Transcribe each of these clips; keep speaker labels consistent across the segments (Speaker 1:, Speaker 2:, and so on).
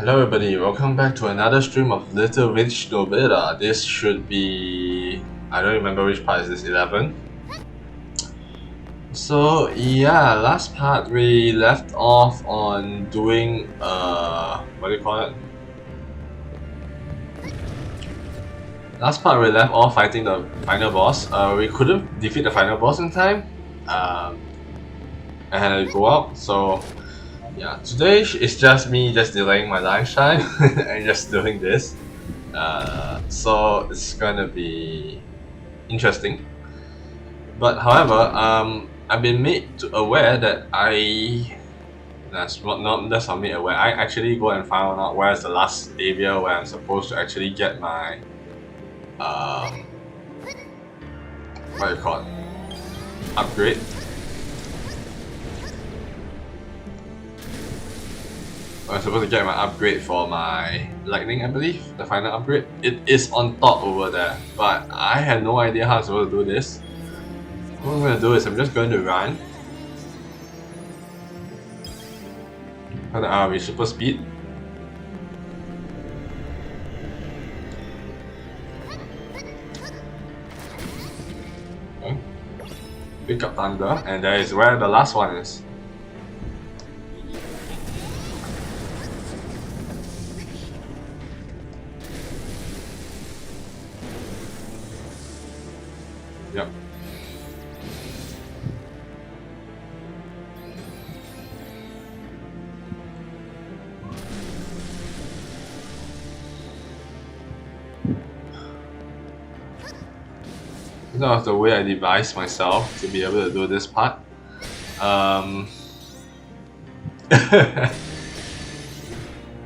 Speaker 1: Hello everybody, welcome back to another stream of Little Rich Nobeta. This should be... I don't remember which part is this, 11? So yeah, last part we left off on doing, what do you call it? Last part we left off fighting the final boss. We couldn't defeat the final boss in time. I had to go out, so... yeah, today it's just me delaying my lifetime and just doing this. So it's gonna be interesting. But however, I've been made aware that that's not made aware. I actually go and find out where's the last area where I'm supposed to actually get my what do you call it? Upgrade. I'm supposed to get my upgrade for my lightning, I believe, the final upgrade. It is on top over there, but I had no idea how I'm supposed to do this. What I'm going to do is I'm just going to run. With super speed. Okay. Pick up thunder, and there is where the last one is. Yep. That was the way I devised myself to be able to do this part.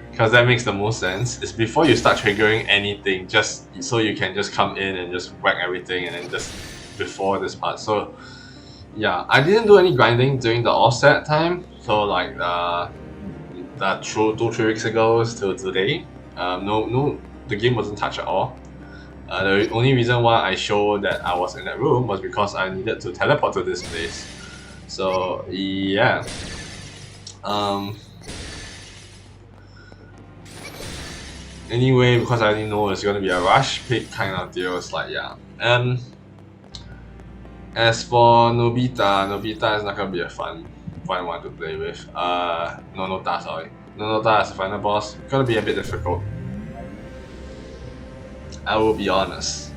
Speaker 1: Because that makes the most sense. It's before you start triggering anything, just so you can just come in and just whack everything, and then just before this part. So yeah, I didn't do any grinding during the offset time. So like that 2-3 weeks ago to today, no, the game wasn't touched at all. The only reason why I showed that I was in that room was because I needed to teleport to this place. So yeah. Anyway, because I didn't know it's gonna be a rush pick kind of deal, it's like yeah. As for Nobeta is not gonna be a fun one to play with. Nobeta as a final boss, gonna be a bit difficult. I will be honest.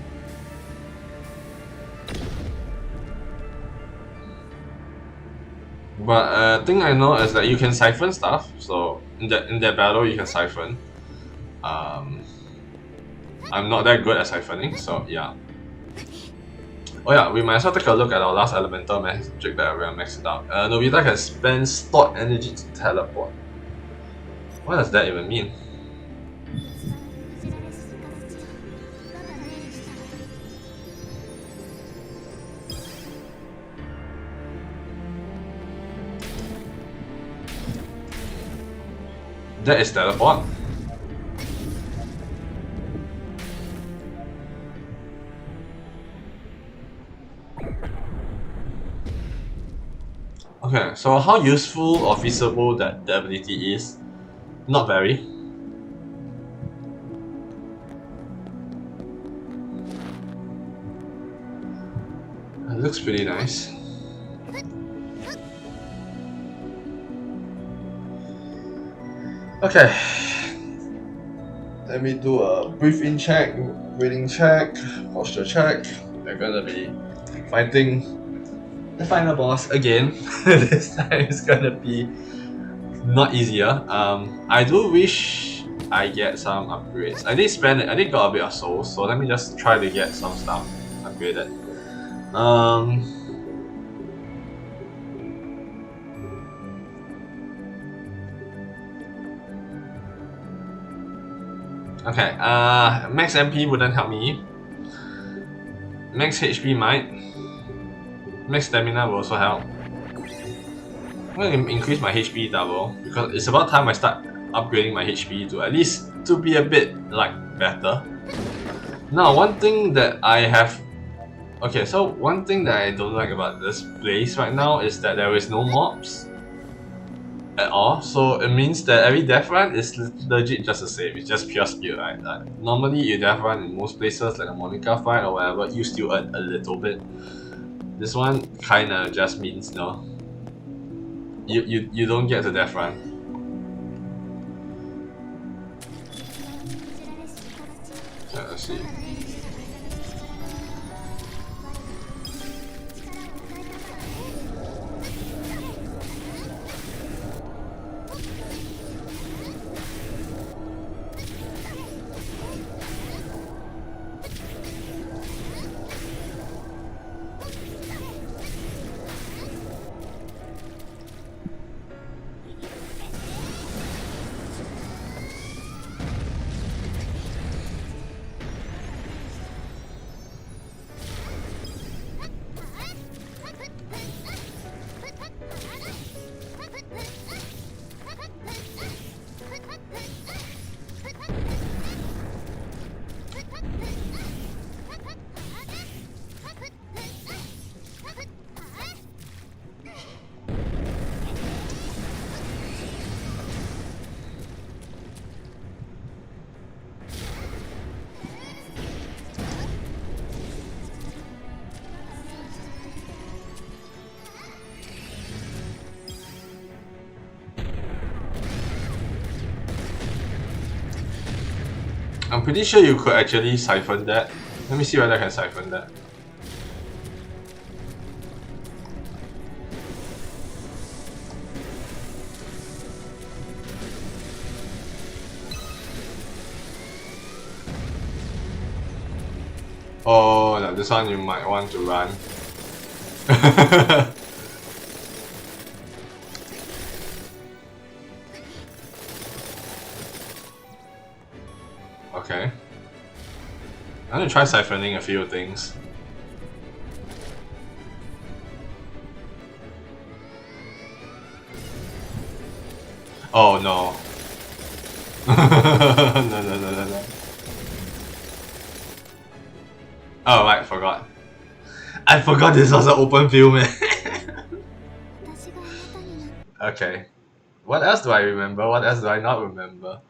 Speaker 1: But thing I know is that you can siphon stuff. So in that battle you can siphon. I'm not that good at siphoning, so yeah. Oh yeah, we might as well take a look at our last elemental magic that we are maxed out. Nobeta can spend stored energy to teleport. What does that even mean? That is teleport. Okay, so how useful or feasible that the ability is? Not very. It looks pretty nice. Okay. Let me do a breathe-in check, breathing check, posture check. We're gonna be fighting the final boss again. This time it's gonna be not easier. I do wish I get some upgrades. I did got a bit of souls, so let me just try to get some stuff upgraded. Okay, max MP wouldn't help me. Max HP might. Max stamina will also help. I'm going to increase my HP double because it's about time I start upgrading my HP to at least to be a bit like better. Now, one thing that I have... Okay, so one thing that I don't like about this place right now is that there is no mobs. at all. So it means that every death run is legit just the same. It's just pure speed, right? Normally, you death run in most places, like a Monica fight or whatever, you still earn a little bit. This one kinda just means no. You don't get to death run. Let's see. I'm pretty sure you could actually siphon that. Let me see whether I can siphon that. Oh, no, this one you might want to run. Okay. I'm gonna try siphoning a few things. Oh no. No. Oh right, forgot. I forgot this was an open field, man. Okay. What else do I remember? What else do I not remember?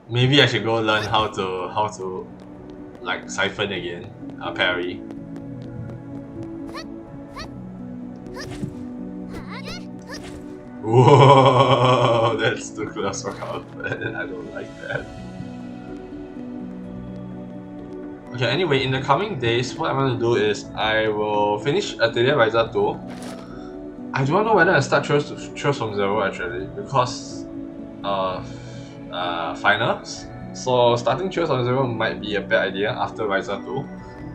Speaker 1: Maybe I should go learn how to like siphon again. Parry. Whoa, that's too close for comfort. I don't like that. Okay, anyway, in the coming days, what I'm gonna do is I will finish Atelier Ryza 2. I don't know whether I start Trails from Zero actually, because of finals. So starting Trails from Zero might be a bad idea after Ryza 2,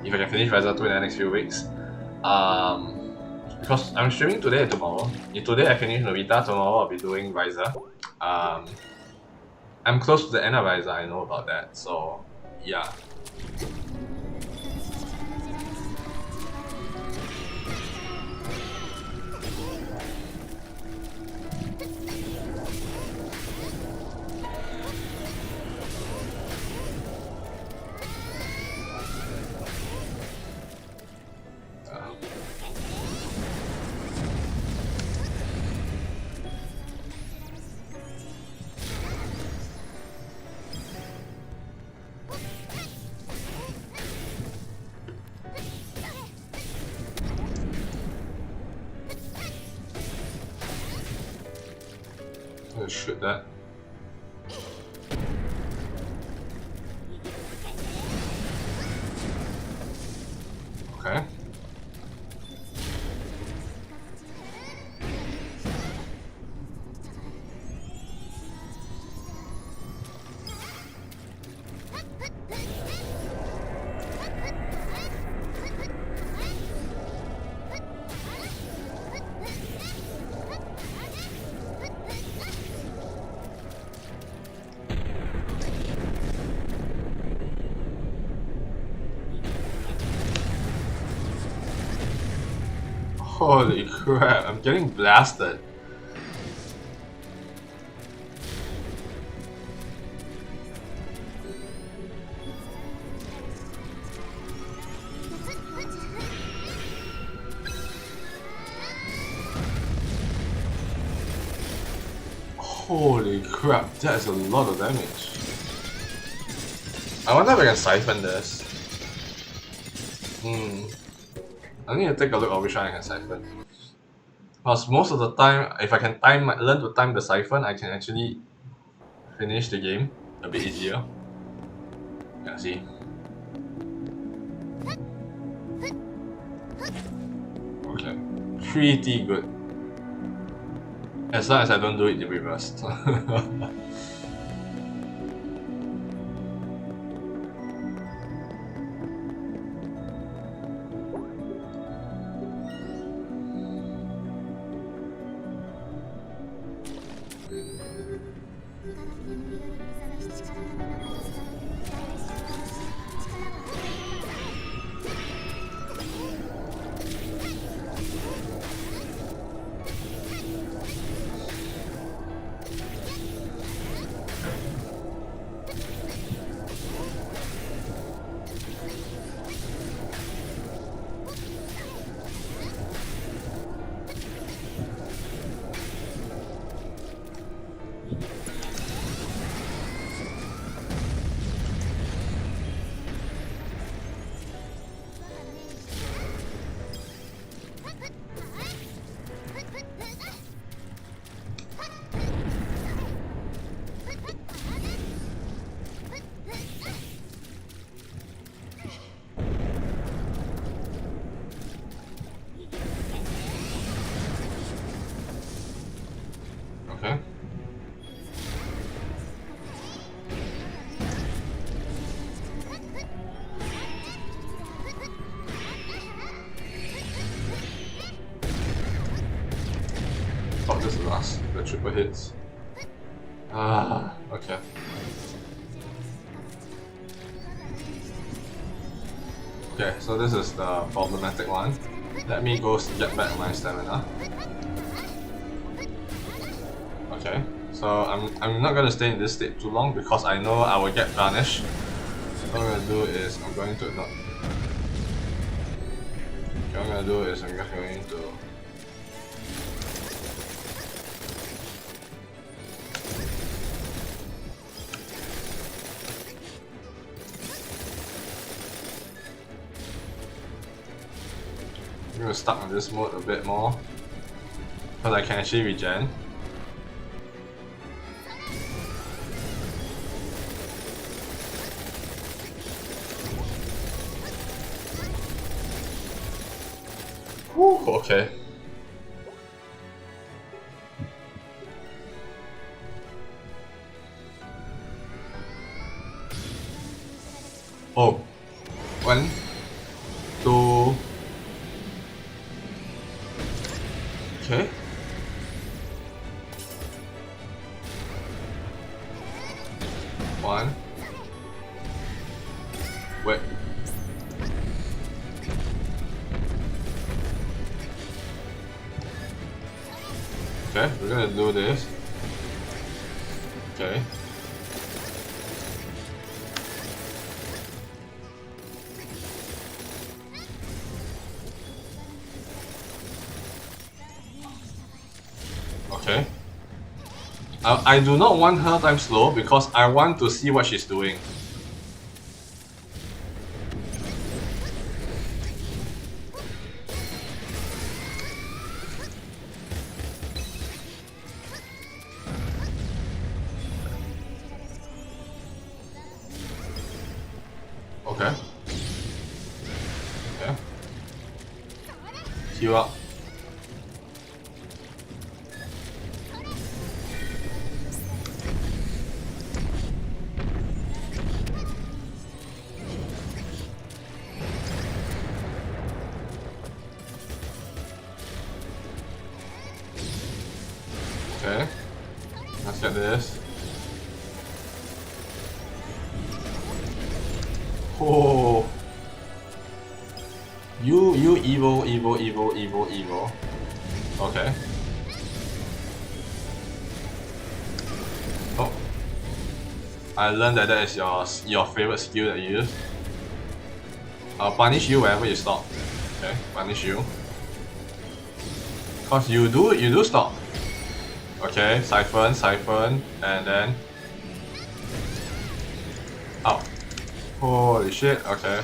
Speaker 1: if I can finish Ryza 2 in the next few weeks. Because I'm streaming today and tomorrow. If today I finish Nobeta, tomorrow I'll be doing Ryza. I'm close to the end of Ryza, I know about that, so yeah. Let's shoot that. Okay. Holy crap, I'm getting blasted. Holy crap, that is a lot of damage. I wonder if I can siphon this. I need to take a look at which one I can siphon. Because most of the time, if I can learn to time the siphon, I can actually finish the game a bit easier. Yeah, see. Okay, pretty good. As long as I don't do it in reverse. Okay. Oh, this is the last. The triple hits. Ah, okay. Okay, so this is the problematic one. Let me go get back my stamina. Okay, so I'm not gonna stay in this state too long because I know I will get vanished. What I'm gonna do is I'm going to not. What I'm gonna do is I'm just going to. I'm gonna stuck on this mode a bit more because I can actually regen. Whew, okay. Oh, 1, 2. Okay. One. Wait. Okay, we're gonna do this. Okay. Okay. I do not want her time slow because I want to see what she's doing. Okay. Okay. Heal up. Okay. Let's get this. Oh. You evil. Okay. Oh. I learned that is your favorite skill that you use. I'll punish you wherever you stop. Okay, punish you. Cause you do stop. Okay, siphon, and then... Oh. Holy shit, okay.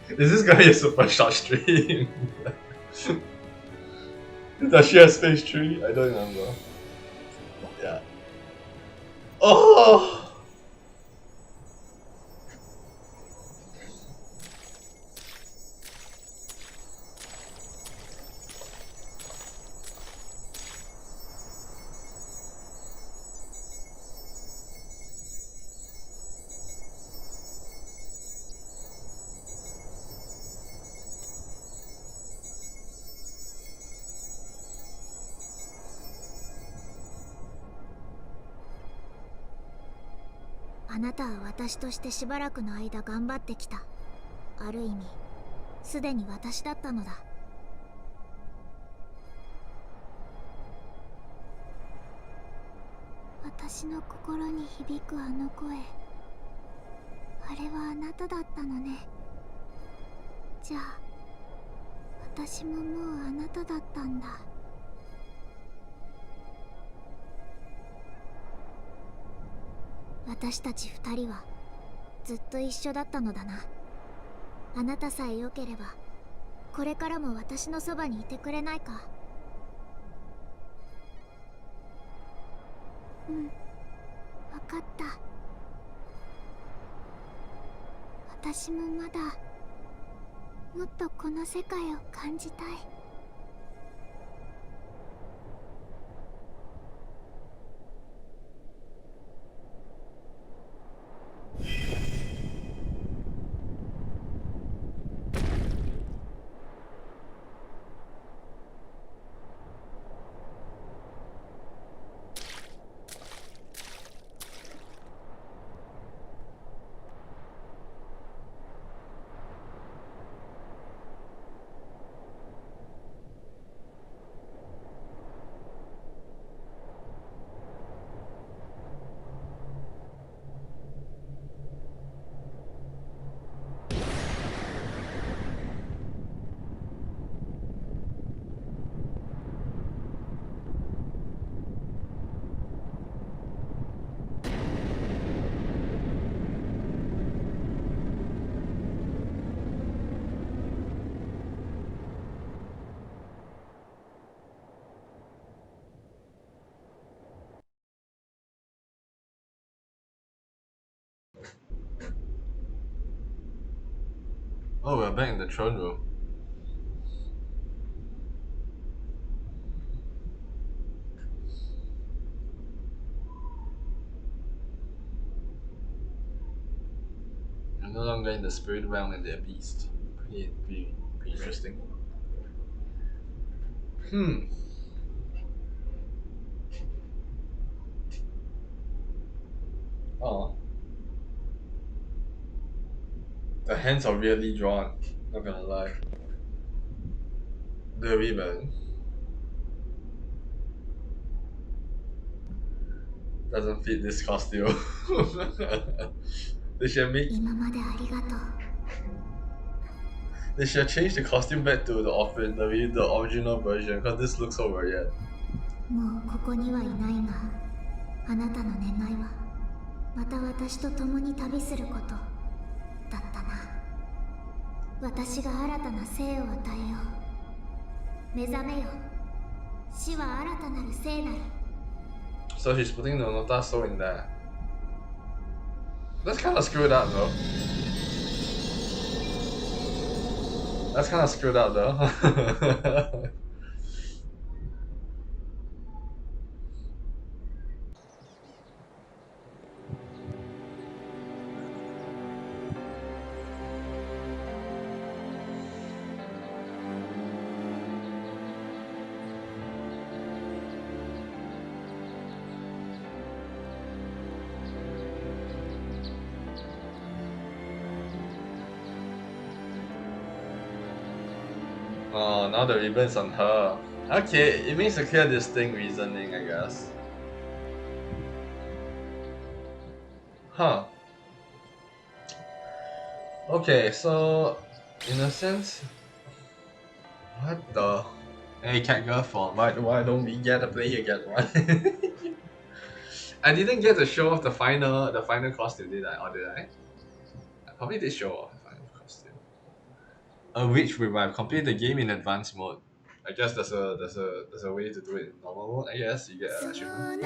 Speaker 1: Is this gonna be a super short stream? Does she have space 3? I don't remember. Yeah. Oh!
Speaker 2: 「あなたは私としてしばらくの間頑張ってきた。ある意味すでに私だったのだ。私の心に響くあの声、あれはあなただったのね。じゃあ私ももうあなただったんだ。私たち二人はずっと一緒だったのだな。あなたさえ良ければこれからも私のそばにいてくれないか。うん、分かった。私もまだもっとこの世界を感じたい。
Speaker 1: Oh, we're back in the throne room. You're no longer in the spirit realm and they're beast. Pretty interesting. Hmm. Oh. The hands are weirdly drawn. Not gonna lie. The ribbon doesn't fit this costume. They should make.
Speaker 2: 今までありがとう。
Speaker 1: They should change the costume back to the original version because this looks so weird.
Speaker 2: もうここにはいないが、あなたの願いはまた私と共に旅することだったな。私が新たな生を与えよう。目覚めよ。死は新たなる生なり。
Speaker 1: So she's putting the Nota soul in there. That's kind of screwed up though. That's kind of screwed up though. Oh, now the ribbon's on her. Okay, it makes a clear, distinct reasoning, I guess. Huh. Okay, so in a sense, what the? Hey, cat girl form. Why don't we get a player get one? I didn't get to show off the final costume, did I? Or did I? I probably did show off the final costume. Which we might complete the game in advanced mode. I guess there's a way to do it in normal mode. I guess you get an achievement.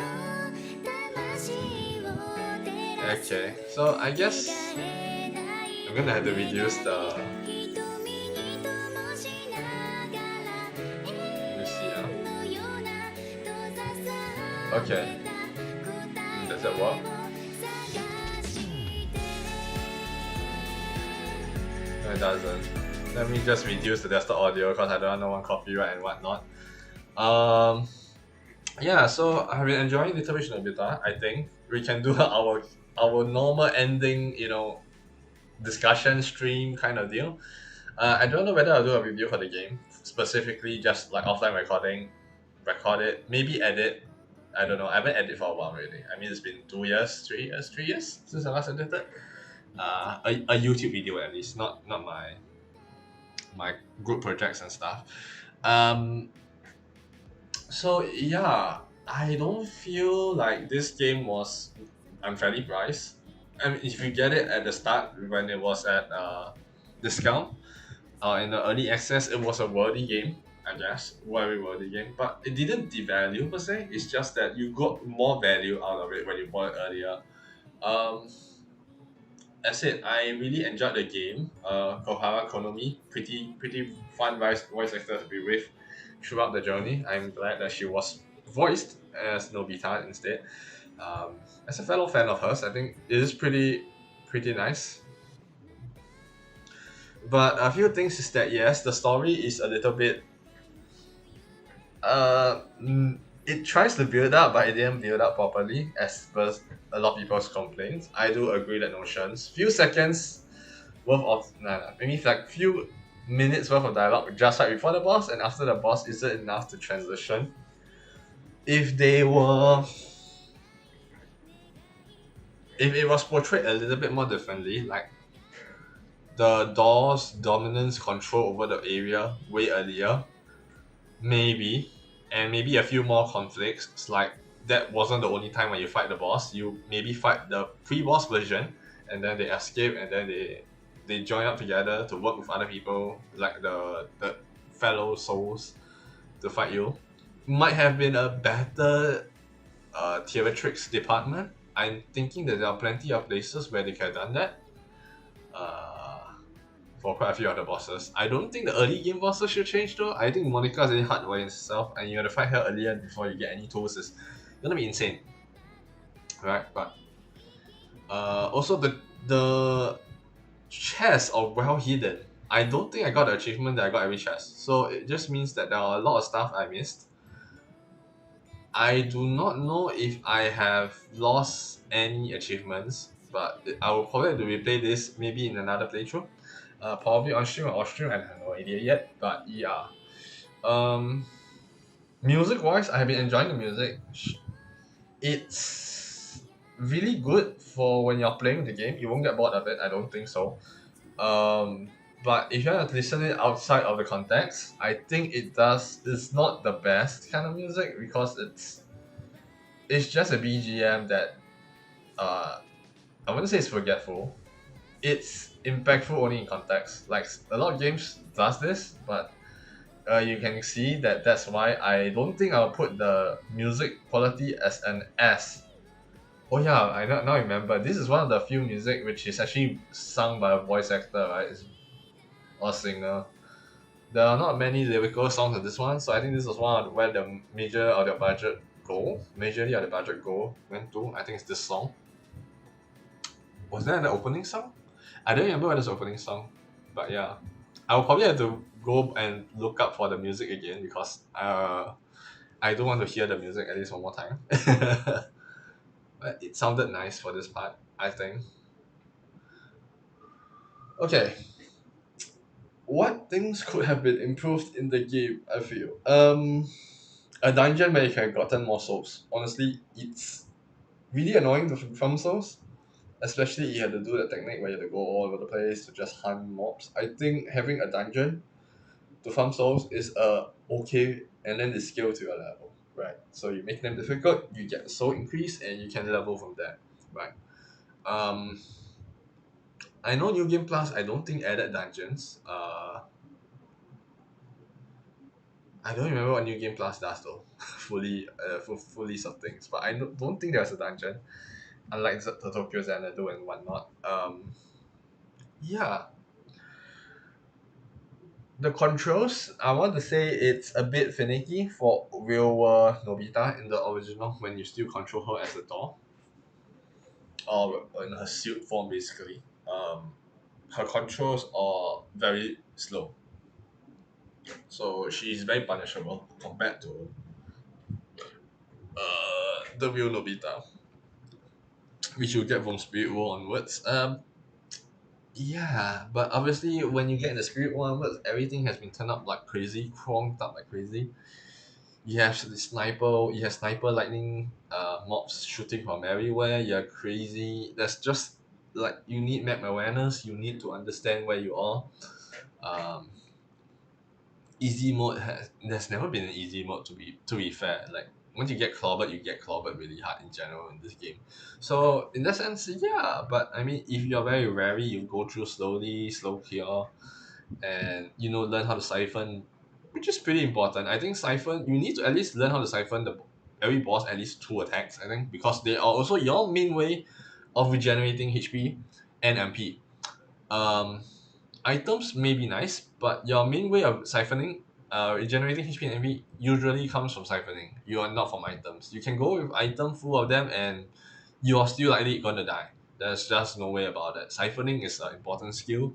Speaker 1: Okay, so I guess I'm gonna have to reduce the. Let me see. Okay, does that work? No, it doesn't. Let me just reduce the desktop audio because I don't want copyright and whatnot. Um, yeah, so I've been enjoying Little Witch Nobita. I think we can do our normal ending, discussion stream kind of deal. I don't know whether I'll do a review for the game specifically, just like offline recording, record it, maybe edit. I don't know. I haven't edited for a while already. I mean, it's been 2 years, 3 years, 3 years since I last edited. A YouTube video at least, not my group projects and stuff. Um, so yeah, I don't feel like this game was unfairly priced. I mean, if you get it at the start when it was at discount, in the early access, it was a worthy game. I guess very worthy game, but it didn't devalue per se. It's just that you got more value out of it when you bought it earlier. Um, That's it. I really enjoyed the game. Kohara Konomi, pretty fun voice actor to be with throughout the journey. I'm glad that she was voiced as Nobita instead. As a fellow fan of hers, I think it is pretty nice. But a few things is that yes, the story is a little bit. Uh, mm, it tries to build up, but it didn't build up properly, as per a lot of people's complaints. I do agree that notions. Few seconds worth of maybe like few minutes worth of dialogue just right before the boss and after the boss isn't enough to transition. If they were if it was portrayed a little bit more differently, like the door's dominance control over the area way earlier, maybe, and maybe a few more conflicts, like that wasn't the only time when you fight the boss. You maybe fight the pre-boss version and then they escape and then they join up together to work with other people like the fellow souls to fight you. Might have been a better theatrics department. I'm thinking that there are plenty of places where they could have done that. Uh, for quite a few other bosses. I don't think the early game bosses should change though. I think Monica is really hard by itself, and you have to fight her earlier before you get any tools is gonna be insane, right? But also the chests are well hidden. I don't think I got the achievement that I got every chest, so it just means that there are a lot of stuff I missed. I do not know if I have lost any achievements, but I will probably have to replay this maybe in another playthrough. Probably on stream or off stream, I have no idea yet. But yeah. Um, Music wise, I have been enjoying the music. It's really good for when you're playing the game. You won't get bored of it. I don't think so. But if you want to listen it outside of the context, I think it does. It's not the best kind of music because it's just a BGM that I wouldn't say it's forgetful. It's impactful only in context. Like a lot of games does this, but you can see that that's why I don't think I'll put the music quality as an S. Oh yeah, now I remember. This is one of the few music which is actually sung by a voice actor, right? Or singer. There are not many lyrical songs in this one, so I think this was one of where the major of the budget majorly of the budget go went to. I think it's this song. Was that an opening song? I don't remember what was the opening song, but yeah, I'll probably have to go and look up for the music again because I do want to hear the music at least one more time. But it sounded nice for this part, I think. Okay, what things could have been improved in the game? I feel a dungeon where you can have gotten more souls. Honestly, it's really annoying to farm souls, especially you have to do the technique where you have to go all over the place to just hunt mobs. I think having a dungeon to farm souls is a okay, and then they scale to your level, right? So you make them difficult, you get soul increase, and you can level from there, right? Um, I know New Game Plus. I don't think added dungeons. I don't remember what New Game Plus does though, fully, for full list of things. But I don't think there's a dungeon, unlike the Tokyo Xanadu and whatnot. Yeah, the controls, I want to say it's a bit finicky for real world Nobita in the original when you still control her as a doll or in her suit form basically. Her controls are very slow, so she's very punishable compared to the real Nobita, which you get from Spirit World onwards. Yeah, but obviously when you get in the Spirit World onwards, everything has been turned up like crazy, cranked up like crazy. You have sniper lightning mobs shooting from everywhere. You're crazy. That's just like you need map awareness. You need to understand where you are. Um, easy mode has there's never been an easy mode to be fair. Like once you get clobbered really hard in general in this game. So in that sense, yeah. But I mean, if you're very wary, you go through slowly, slow cure, and learn how to siphon, which is pretty important. I think siphon you need to at least learn how to siphon the every boss at least two attacks. I think because they are also your main way of regenerating HP and MP. Um, items may be nice, but your main way of siphoning, regenerating HP and MP usually comes from siphoning. You are not from items. You can go with item full of them and you are still likely gonna die. There's just no way about it. Siphoning is an important skill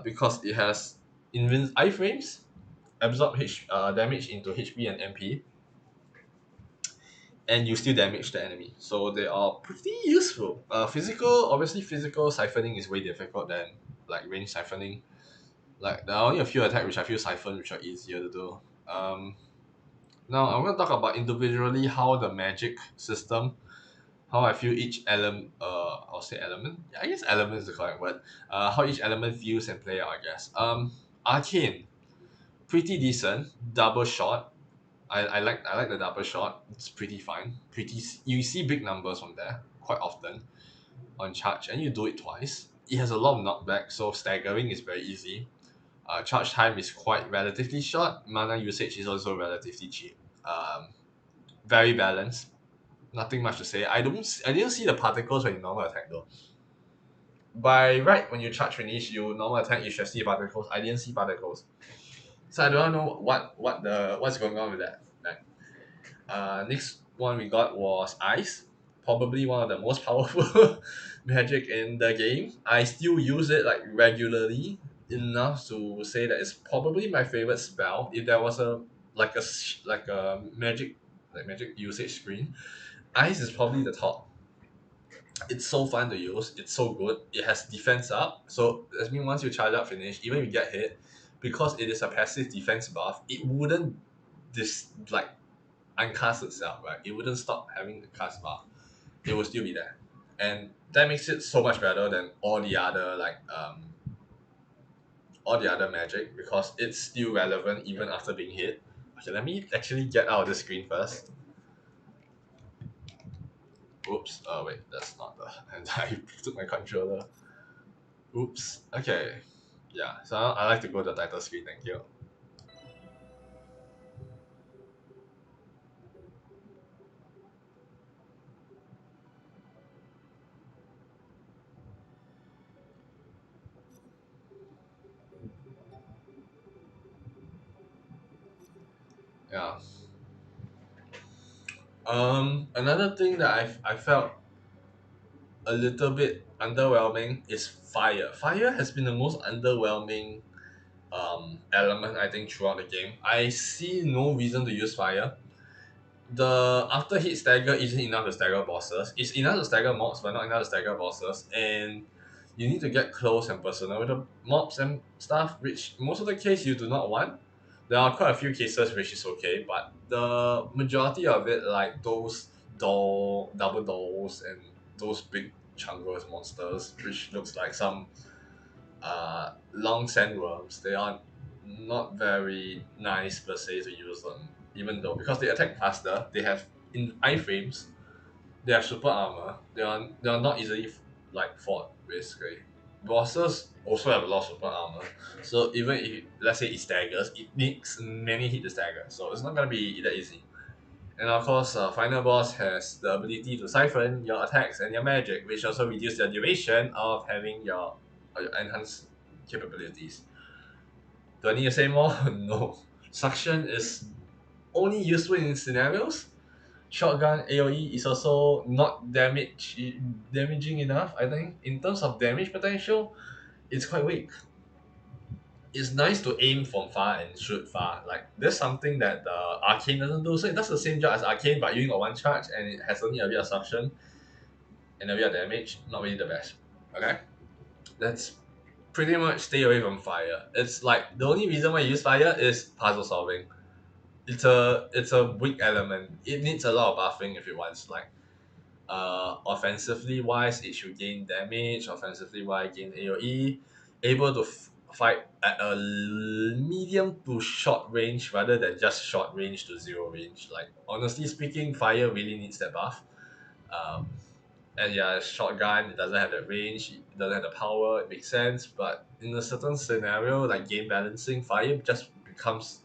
Speaker 1: because it has iframes, absorb damage into HP and MP, and you still damage the enemy. So they are pretty useful. Physical siphoning is way difficult than like range siphoning. Like there are only a few attacks which I feel siphon which are easier to do. Um, Now I'm gonna talk about individually how the magic system, how I feel each element, I'll say element. Yeah, I guess element is the correct word. How each element feels and play out. I guess. Arcane, pretty decent. Double shot. I like the double shot. It's pretty fine. You see big numbers from there quite often on charge, and you do it twice. It has a lot of knockback, so staggering is very easy. Charge time is quite relatively short. Mana usage is also relatively cheap. Very balanced. Nothing much to say. I didn't see the particles when you normal attack though. By right, when you charge finish, you normal attack, you should see particles. I didn't see particles, so I don't know what's going on with that. Next one we got was ice, probably one of the most powerful magic in the game. I still use it like regularly enough to say that it's probably my favorite spell. If there was a like a magic usage screen, ice is probably the top. It's so fun to use. It's so good. It has defense up. So that means once you charge up finish, even if you get hit, because it is a passive defense buff, it wouldn't like uncast itself, right? It wouldn't stop having the cast buff. It will still be there. And that makes it so much better than all the other magic because it's still relevant even after being hit. Okay, let me actually get out of the screen first. Oops. Oh wait, that's not the and I took my controller. Oops. Okay. Yeah. So I like to go to the title screen. Thank you. Yeah. Another thing that I felt a little bit underwhelming is fire. Fire has been the most underwhelming element I think throughout the game. I see no reason to use fire. The after hit stagger isn't enough to stagger bosses. It's enough to stagger mobs, but not enough to stagger bosses. And you need to get close and personal with the mobs and stuff, which most of the case you do not want. There are quite a few cases which is okay, but the majority of it, like those double dolls and those big chungers monsters, which looks like some long sandworms, they are not very nice per se to use them. Even though because they attack faster, they have in iframes, they have super armor. They are not easily like fought basically. Bosses also have a lot of super armor, so even if let's say it staggers, it needs many hit to stagger, so it's not gonna be that easy. And of course, final boss has the ability to siphon your attacks and your magic, which also reduce the duration of having your enhanced capabilities. Do I need to say more? No. Suction is only useful in scenarios. Shotgun AoE is also not damaging enough, I think. In terms of damage potential, it's quite weak. It's nice to aim from far and shoot far. Like there's something that the arcane doesn't do. So it does the same job as arcane, but using a one charge and it has only a bit of suction and a bit of damage. Not really the best. Okay? That's pretty much stay away from fire. It's like the only reason why you use fire is puzzle solving. It's a weak element. It needs a lot of buffing if it wants. Like offensively wise, it should gain damage. Offensively wise, gain AOE. Able to fight at a medium to short range rather than just short range to zero range. Like honestly speaking, fire really needs that buff. Um, and yeah, shotgun, it doesn't have that range, it doesn't have the power, it makes sense. But in a certain scenario, like game balancing, fire just becomes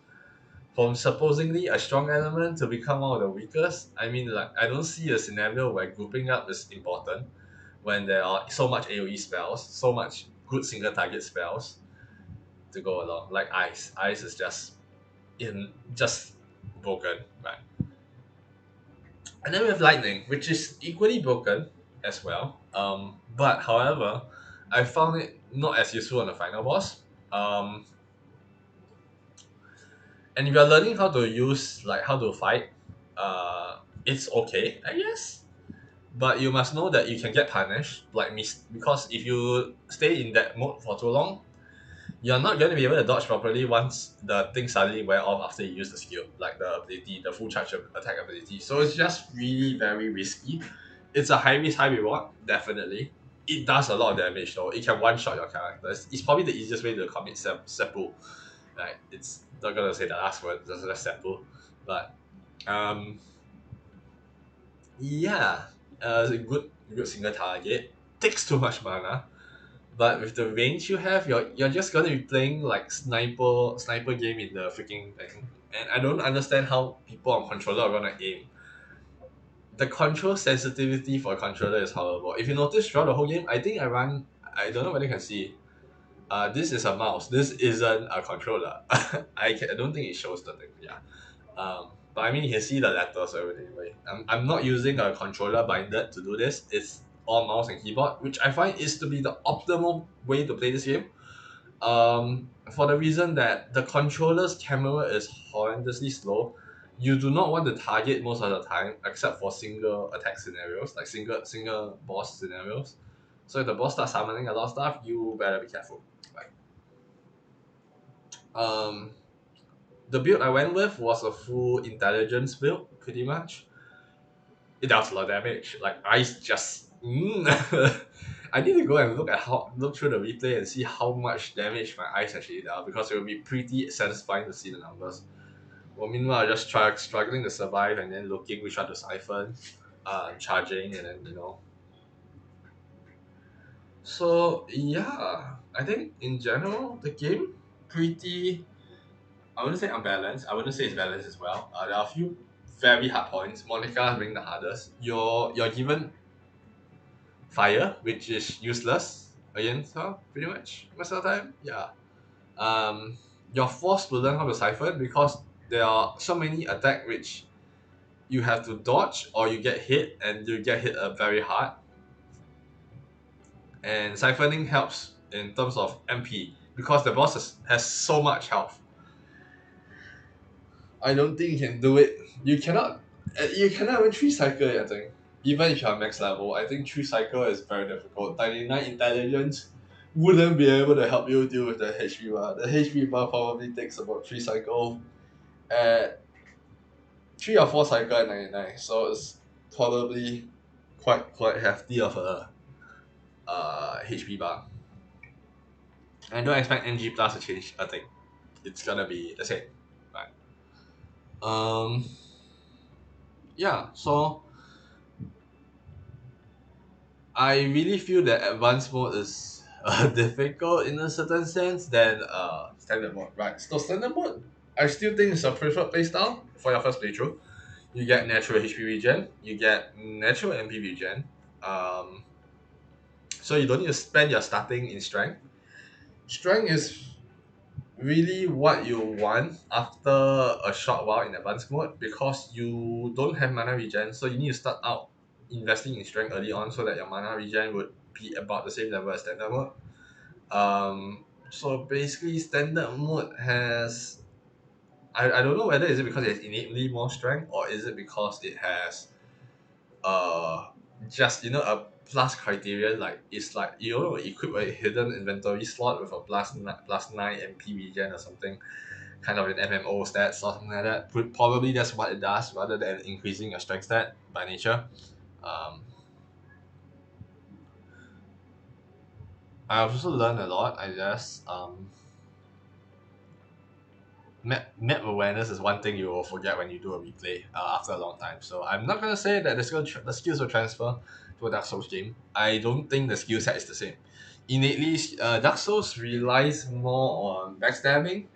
Speaker 1: from supposedly a strong element to become one of the weakest. I mean, like I don't see a scenario where grouping up is important when there are so much AOE spells, so much good single target spells to go along. Like ice, ice is just broken, right? And then we have lightning, which is equally broken as well. But however, I found it not as useful on the final boss. Um, and if you're learning how to use like how to fight, it's okay, I guess. But you must know that you can get punished, like because if you stay in that mode for too long, you're not going to be able to dodge properly once the thing suddenly wear off after you use the skill, like the ability, the full charge attack ability. So it's just really very risky. It's a high risk, high reward, definitely. It does a lot of damage though. It can one shot your character. It's probably the easiest way to commit seppuku. Like it's not gonna say the last word, just seppuku. But um yeah, it's a good single target. Takes too much mana, but with the range you have, you're just gonna be playing like sniper game in the freaking thing. And I don't understand how people on controller are gonna aim. The control sensitivity for a controller is horrible. If you notice throughout the whole game, I think I don't know whether you can see. This is a mouse. This isn't a controller. I don't think it shows the thing. Yeah. But I mean, you can see the letters or everything. Right? I'm not using a controller binder to do this. It's all mouse and keyboard, which I find is to be the optimal way to play this game. For the reason that the controller's camera is horrendously slow. You do not want to target most of the time, except for single attack scenarios, like single boss scenarios. So if the boss starts summoning a lot of stuff, you better be careful. Like, um, the build I went with was a full intelligence build, pretty much. It does a lot of damage. Like ice just. I need to go and look through the replay and see how much damage my eyes actually does because it will be pretty satisfying to see the numbers. Well, meanwhile, I just struggling to survive and then looking which one to siphon, charging, and then So yeah, I think in general the game pretty. I wouldn't say unbalanced. I wouldn't say it's balanced as well. There are a few very hard points. Monica being the hardest. You're given fire, which is useless against her pretty much most of the time. Yeah. You're forced to learn how to siphon because there are so many attack which you have to dodge or you get hit and you get hit very hard. And siphoning helps in terms of MP because the boss has so much health. I don't think you can do it. You cannot. You cannot even three cycle it, I think. Even if you're max level, I think three cycle is very difficult. 99 intelligence wouldn't be able to help you deal with the HP bar. The HP bar probably takes about three cycle at three or four cycle at 99. So it's probably quite hefty of a HP bar. I don't expect NG plus to change a thing. it's gonna be the same, right? Um, yeah. So I really feel that advanced mode is difficult in a certain sense than standard mode, right? So standard mode, I still think it's a preferred playstyle for your first playthrough. You get natural HP regen, you get natural MP regen, um, so you don't need to spend your starting in strength. Strength is really what you want after a short while in advanced mode because you don't have mana regen, so you need to start out investing in strength early on so that your mana regen would be about the same level as standard mode. So basically, standard mode has I don't know whether is it because it has innately more strength or is it because it has uh just a plus criterion, like it's like equip a hidden inventory slot with a plus 9 MP regen or something, kind of an MMO stats or something like that. Probably that's what it does rather than increasing your strength stat by nature. Um, I've also learned a lot, I guess. Map awareness is one thing you will forget when you do a replay after a long time. So I'm not gonna say that the skills will transfer to a Dark Souls game. I don't think the skill set is the same. Innately, Dark Souls relies more on backstabbing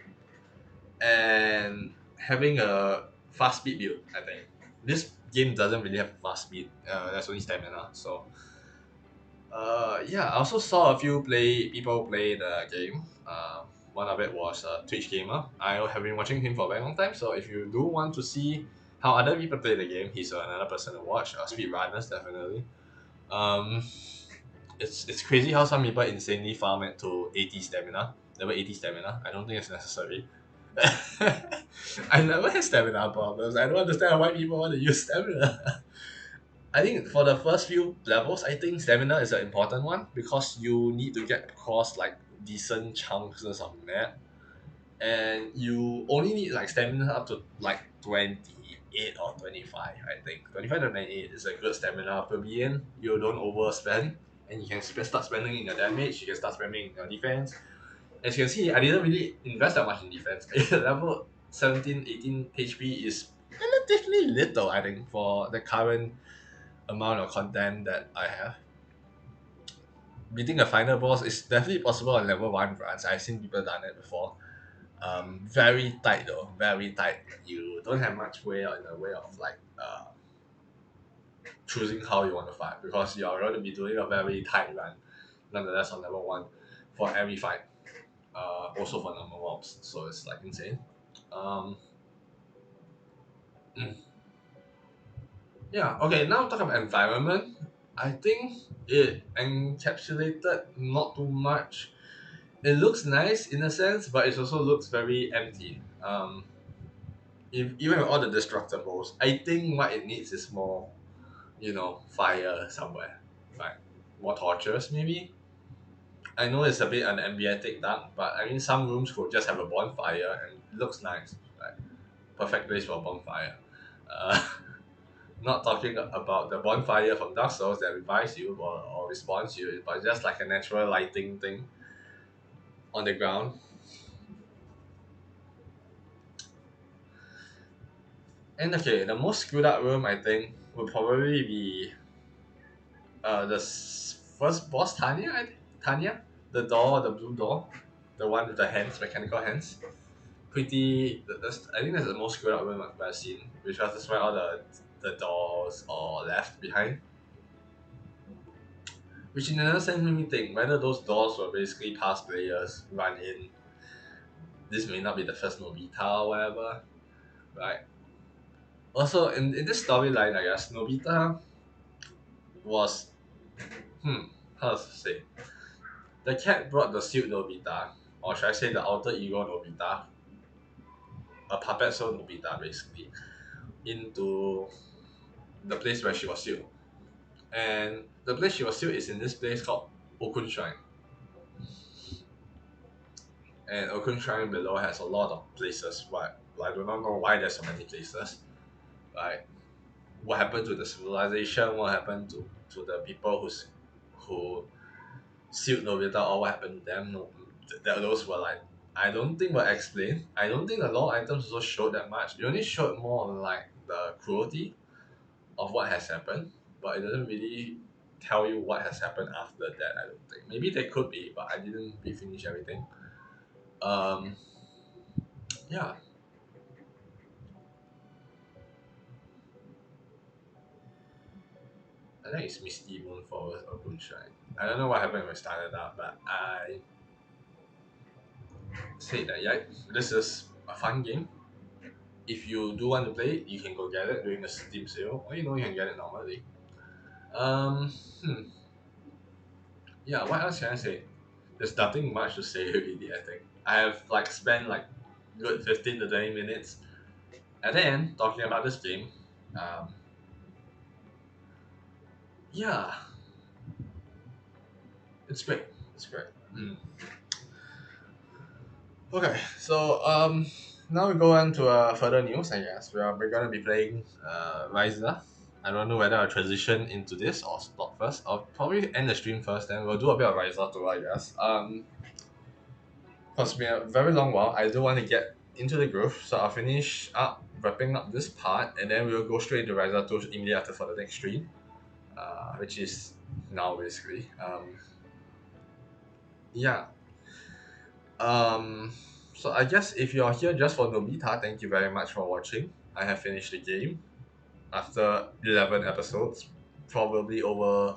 Speaker 1: and having a fast speed build. I think this game doesn't really have fast speed. There's only stamina. So yeah, I also saw a few people play the game. One of it was a Twitch gamer. I have been watching him for a very long time. So if you do want to see how other people play the game, he's another person to watch. Speedrunners definitely. Um, it's crazy how some people insanely farm it to 80 stamina, level 80 stamina. I don't think it's necessary. I never had stamina problems. I don't understand why people want to use stamina. I think for the first few levels, I think stamina is an important one because you need to get across like decent chunks of map, and you only need like stamina up to like 28 or 25. I think 25 to 28 is a good stamina to be in. You don't overspend, and you can start spending in your damage. You can start spending in your defense. As you can see, I didn't really invest that much in defense. Level 17, 18 HP is relatively little, I think, for the current amount of content that I have. Beating a final boss is definitely possible on level 1 runs. I've seen people done it before. Very tight though, very tight. You don't have much way in the way of like choosing how you want to fight because you're going to be doing a very tight run, nonetheless on level 1 for every fight. Also for normal mobs, so it's like insane. Um, yeah, okay, now talk about environment. I think it encapsulated not too much. It looks nice in a sense, but it also looks very empty. Even with all the destructibles, I think what it needs is more, fire somewhere, like more torches maybe. I know it's a bit an ambient dark, but I mean some rooms could just have a bonfire and it looks nice, like perfect place for a bonfire. Uh, not talking about the bonfire from Dark Souls that revives you or respawns you, but just like a natural lighting thing on the ground. And okay, the most screwed up room I think would probably be first boss Tanya. I think Tanya, the door, the blue door, the one with the hands, mechanical hands. I think that's the most screwed up room I've ever seen, because that's why all the doors are left behind. Which in another sense made me think whether those doors were basically past players run in. This may not be the first Nobita or whatever, right? Also, in this storyline, I guess Nobita was how to say, the cat brought the suit Nobita, or should I say the alter ego Nobita, a puppet soul Nobita basically, into the place where she was sealed. And the place she was sealed is in this place called Okun Shrine. And Okun Shrine below has a lot of places, but I do not know why there's so many places. Like, what happened to the civilization? What happened to the people who sealed Nobita, or what happened to them? No, those were like I don't think were explained. I don't think the law items also showed that much. It only showed more on like the cruelty of what has happened, but it doesn't really tell you what has happened after that. I don't think. Maybe they could be, but I didn't finish everything. Um, yeah, I think it's Misty Moon Forest or Moonshine. I don't know what happened when we started out, but I said that yeah, this is a fun game. If you do want to play it, you can go get it during the Steam sale, or you can get it normally. Um, hmm, yeah, what else can I say? There's nothing much to say really. I think I have like spent like good 15 to 20 minutes, and then talking about this game. Um, yeah, it's great. It's great. Mm. Okay, so now we go on to further news. I guess we're gonna be playing Ryza. I don't know whether I'll transition into this or stop first. I'll probably end the stream first, then we'll do a bit of Ryza too. I guess. Cause been a very long while. I do want to get into the groove, so I'll finish up wrapping up this part, and then we'll go straight into Ryza 2 immediately after for the next stream, which is now basically. Yeah. Um, so I guess if you're here just for Nobita, thank you very much for watching. I have finished the game after 11 episodes, probably over.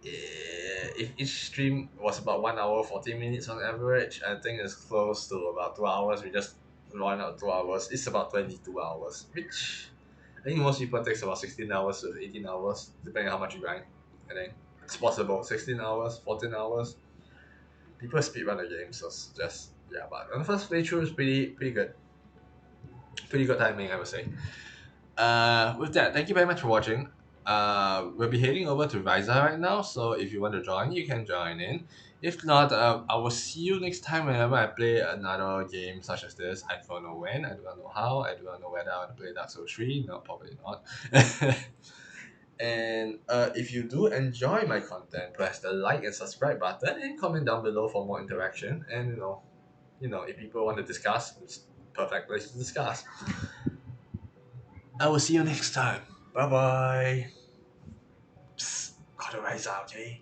Speaker 1: If each stream was about 1 hour 40 minutes on average, I think it's close to about 2 hours. We just run out 2 hours. It's about 22 hours, which I think most people takes about 16 hours to 18 hours, depending on how much you grind. I think it's possible. 16 hours, 14 hours. People speed run the game, so it's just yeah. But on the first playthrough, is pretty good. Pretty good timing, I would say. With that, thank you very much for watching. We'll be heading over to Ryza right now, so if you want to join, you can join in. If not, I will see you next time whenever I play another game such as this. I don't know when, I do not know how, I do not know whether I want to play Dark Souls 3. No, probably not. And if you do enjoy my content, press the like and subscribe button and comment down below for more interaction. And if people want to discuss, it's perfect place to discuss. I will see you next time. Bye bye. Psst, gotta rise out, okay?